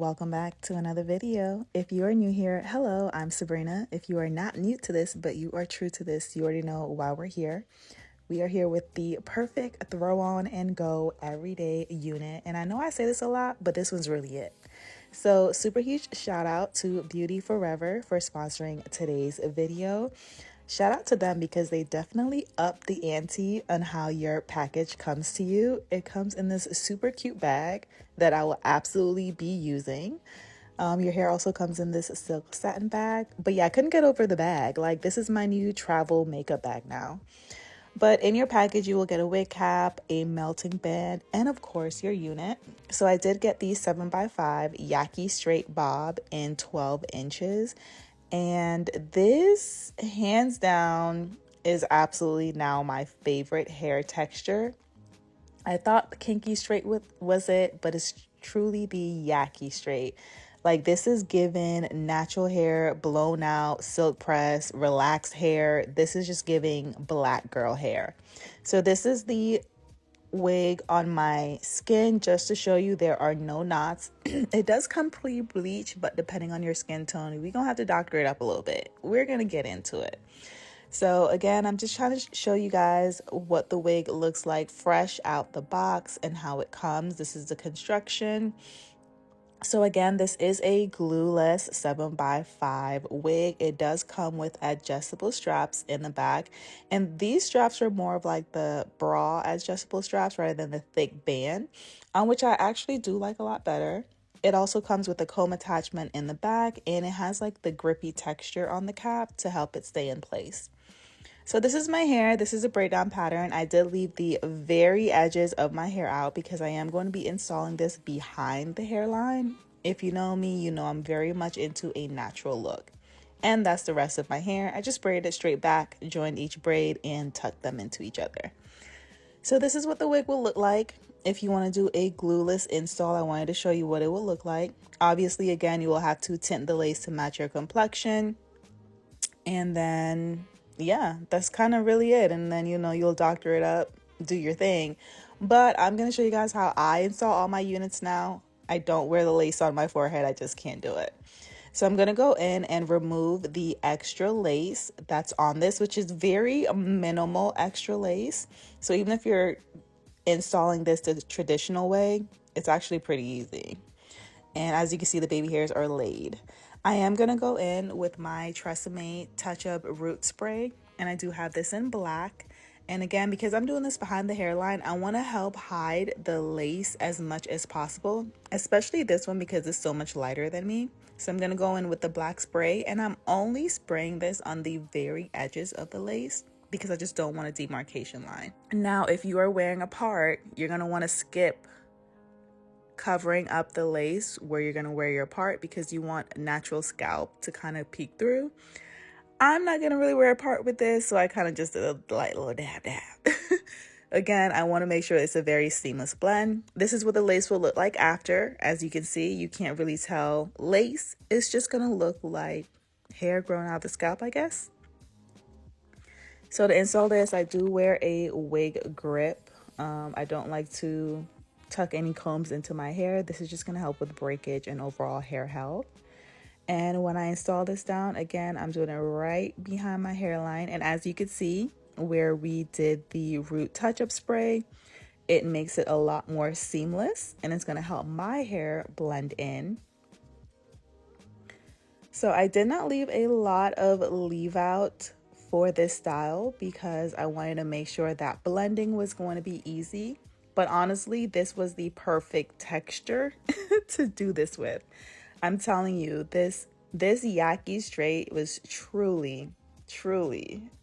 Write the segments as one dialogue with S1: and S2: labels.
S1: welcome back to another video. If you are new here, hello, I'm Subrena. If you are not new to this, but you are true to this, you already know why we're here. We are here with the perfect throw on and go everyday unit. And I know I say this a lot, but this one's really it. So super huge shout out to Beauty Forever for sponsoring today's video. Shout out to them because they definitely up the ante on how your package comes to you. It comes in this super cute bag that I will absolutely be using. Your hair also comes in this silk satin bag. But yeah, I couldn't get over the bag. Like, this is my new travel makeup bag now. But in your package, you will get a wig cap, a melting band, and of course your unit. So I did get the 7x5 Yaki straight bob in 12 inches. And this, hands down, is absolutely now my favorite hair texture. I thought the kinky straight was it, but it's truly the Yaki straight. Like, this is given natural hair, blown out, silk press, relaxed hair. This is just giving black girl hair. So this is the wig on my skin, just to show you there are no knots. It does come pre-bleach, but depending on your skin tone, we're gonna have to doctor it up a little bit. We're gonna get into it. So again, I'm just trying to show you guys what the wig looks like fresh out the box and how it comes. This is the construction. So again, this is a glueless 7x5 wig. It does come with adjustable straps in the back. And these straps are more of like the bra adjustable straps rather than the thick band, which I actually do like a lot better. It also comes with a comb attachment in the back, and it has like the grippy texture on the cap to help it stay in place. So this is my hair. This is a braid down pattern. I did leave the very edges of my hair out because I am going to be installing this behind the hairline. If you know me, you know I'm very much into a natural look. And that's the rest of my hair. I just braided it straight back, joined each braid, and tucked them into each other. So this is what the wig will look like. If you want to do a glueless install, I wanted to show you what it will look like. Obviously, again, you will have to tint the lace to match your complexion. And then yeah, that's kind of really it. And then, you know, you'll doctor it up, do your thing. But I'm going to show you guys how I install all my units now. I don't wear the lace on my forehead. I just can't do it. So I'm going to go in and remove the extra lace that's on this, which is very minimal extra lace. So even if you're installing this the traditional way, it's actually pretty easy. And as you can see, the baby hairs are laid. I am going to go in with my Tresemme Touch Up Root Spray, and I do have this in black. And again, because I'm doing this behind the hairline, I want to help hide the lace as much as possible, especially this one because it's so much lighter than me. So I'm going to go in with the black spray, and I'm only spraying this on the very edges of the lace because I just don't want a demarcation line. Now, if you are wearing a part, you're going to want to skip covering up the lace where you're going to wear your part because you want natural scalp to kind of peek through. I'm not going to really wear a part with this, so I kind of just did a light little dab. Again, I want to make sure it's a very seamless blend. This is what the lace will look like after. As you can see, you can't really tell lace. It's just going to look like hair growing out of the scalp, I guess. So to install this, I do wear a wig grip. I don't like to tuck any combs into my hair. This is just going to help with breakage and overall hair health. And when I install this down, again, I'm doing it right behind my hairline. And as you can see, where we did the root touch-up spray, it makes it a lot more seamless, and it's going to help my hair blend in. So I did not leave a lot of leave out for this style because I wanted to make sure that blending was going to be easy. But honestly, this was the perfect texture to do this with. I'm telling you, this Yaki straight was truly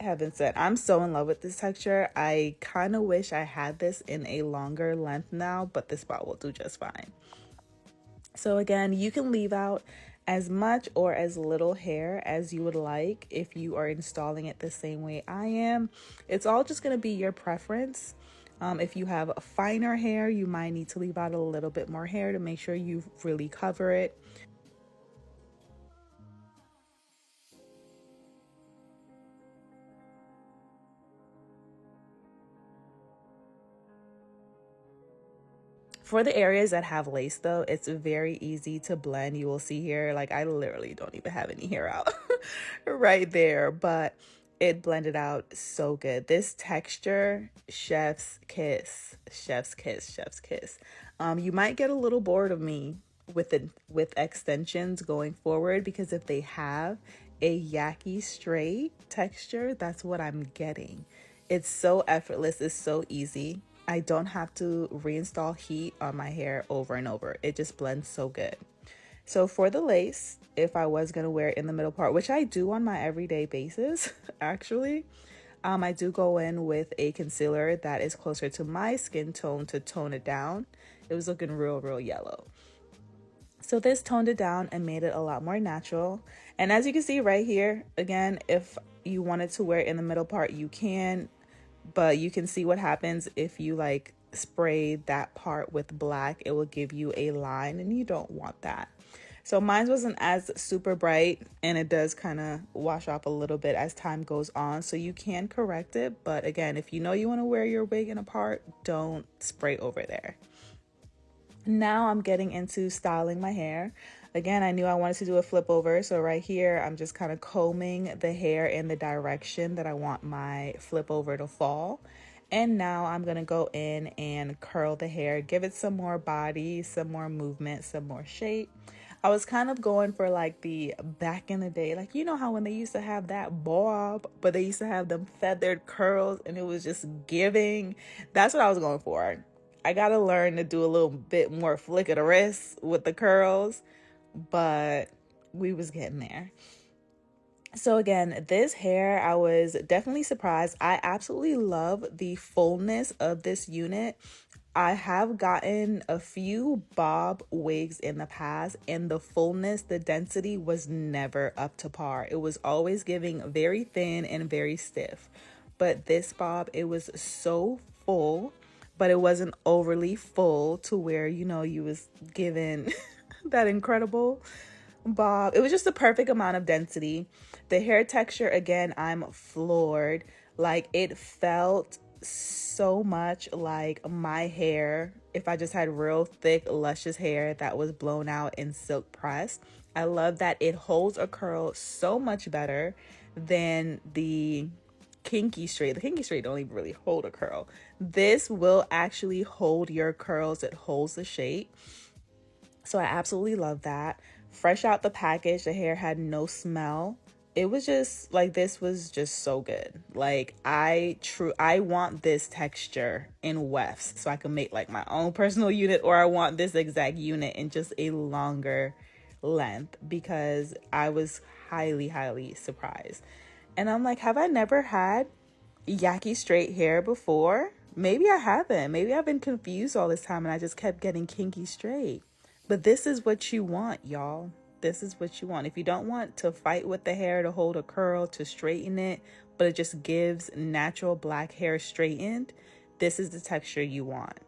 S1: heaven sent. I'm so in love with this texture. I kind of wish I had this in a longer length now, but this spot will do just fine. So again, you can leave out as much or as little hair as you would like if you are installing it the same way I am. It's all just going to be your preference. If you have finer hair, you might need to leave out a little bit more hair to make sure you really cover it. For the areas that have lace though, it's very easy to blend. You will see here, like I literally don't even have any hair out right there, but it blended out so good. This texture, chef's kiss, chef's kiss, chef's kiss. You might get a little bored of me with extensions going forward, because if they have a Yaki straight texture, that's what I'm getting. It's so effortless, it's so easy. I don't have to reinstall heat on my hair over and over. It just blends so good. So for the lace, if I was going to wear it in the middle part, which I do on my everyday basis, actually, I do go in with a concealer that is closer to my skin tone to tone it down. It was looking real yellow. So this toned it down and made it a lot more natural. And as you can see right here, again, if you wanted to wear it in the middle part, you can, but you can see what happens if you like spray that part with black. It will give you a line and you don't want that. So mine wasn't as super bright, and it does kind of wash off a little bit as time goes on. So you can correct it. But again, if you know you want to wear your wig in a part, don't spray over there. Now I'm getting into styling my hair. Again, I knew I wanted to do a flip over. So right here, I'm just kind of combing the hair in the direction that I want my flip over to fall. And now I'm going to go in and curl the hair, give it some more body, some more movement, some more shape. I was kind of going for like the back in the day, like, you know how when they used to have that bob, but they used to have them feathered curls and it was just giving. That's what I was going for. I got to learn to do a little bit more flick of the wrist with the curls, but we was getting there. So again, this hair, I was definitely surprised. I absolutely love the fullness of this unit. I have gotten a few bob wigs in the past, and the fullness, the density was never up to par. It was always giving very thin and very stiff. But this bob, it was so full, but it wasn't overly full to where, you know, you was given that incredible bob. It was just the perfect amount of density. The hair texture, again, I'm floored. Like, it felt so much like my hair if I just had real thick, luscious hair that was blown out and silk pressed. I love that it holds a curl so much better than the kinky straight. The kinky straight don't even really hold a curl. This will actually hold your curls. It holds the shape. So I absolutely love that. Fresh out the package, the hair had no smell. It was just like, this was just so good. Like, I want this texture in wefts so I can make like my own personal unit, or I want this exact unit in just a longer length, because I was highly surprised. And I'm like, have I never had Yaki straight hair before? Maybe I haven't. Maybe I've been confused all this time and I just kept getting kinky straight. But this is what you want, y'all. This is what you want. If you don't want to fight with the hair to hold a curl, to straighten it, but it just gives natural black hair straightened, this is the texture you want.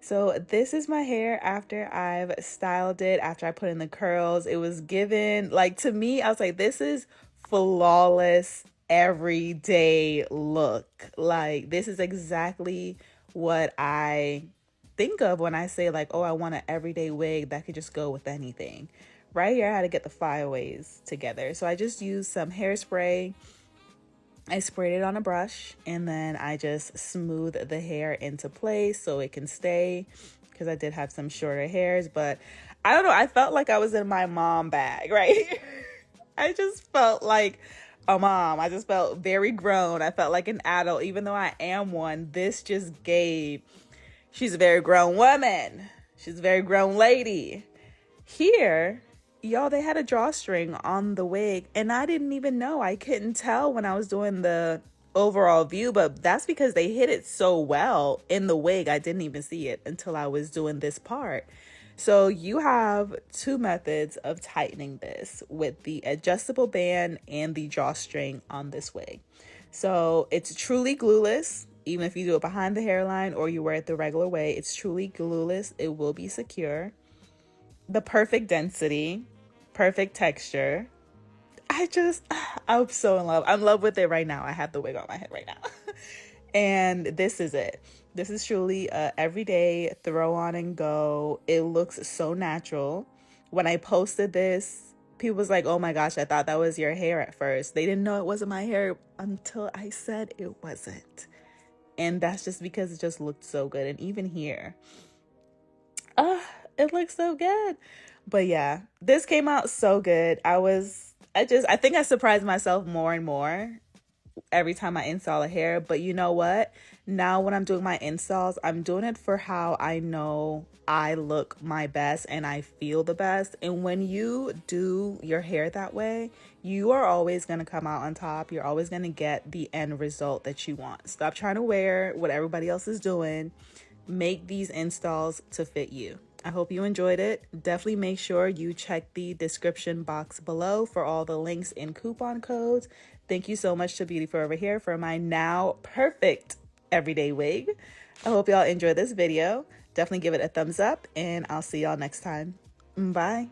S1: So this is my hair after I've styled it, after I put in the curls. It was given, like, to me, I was like, this is flawless everyday look. Like, this is exactly what I think of when I say like, oh, I want an everyday wig that could just go with anything. Right here, I had to get the flyaways together. So I just used some hairspray. I sprayed it on a brush, and then I just smoothed the hair into place so it can stay, because I did have some shorter hairs. But I don't know, I felt like I was in my mom bag, right? I just felt like a mom. I just felt very grown. I felt like an adult, even though I am one. This just gave, she's a very grown woman. She's a very grown lady. Here, y'all, they had a drawstring on the wig, and I didn't even know. I couldn't tell when I was doing the overall view, but that's because they hid it so well in the wig. I didn't even see it until I was doing this part. So you have two methods of tightening this, with the adjustable band and the drawstring on this wig. So it's truly glueless. Even if you do it behind the hairline or you wear it the regular way, it's truly glueless. It will be secure. The perfect density, perfect texture. I'm so in love. I'm in love with it right now. I have the wig on my head right now. And this is it. This is truly a everyday throw on and go. It looks so natural. When I posted this, people was like, oh my gosh, I thought that was your hair at first. They didn't know it wasn't my hair until I said it wasn't. And that's just because it just looked so good. And even here, it looks so good. But yeah, this came out so good. I think I surprised myself more and more every time I install a hair. But you know what? Now when I'm doing my installs, I'm doing it for how I know I look my best and I feel the best. And when you do your hair that way, you are always going to come out on top. You're always going to get the end result that you want. Stop trying to wear what everybody else is doing. Make these installs to fit you. I hope you enjoyed it. Definitely make sure you check the description box below for all the links and coupon codes. Thank you so much to Beauty Forever Hair for my now perfect everyday wig. I hope y'all enjoy this video. Definitely give it a thumbs up and I'll see y'all next time. Bye.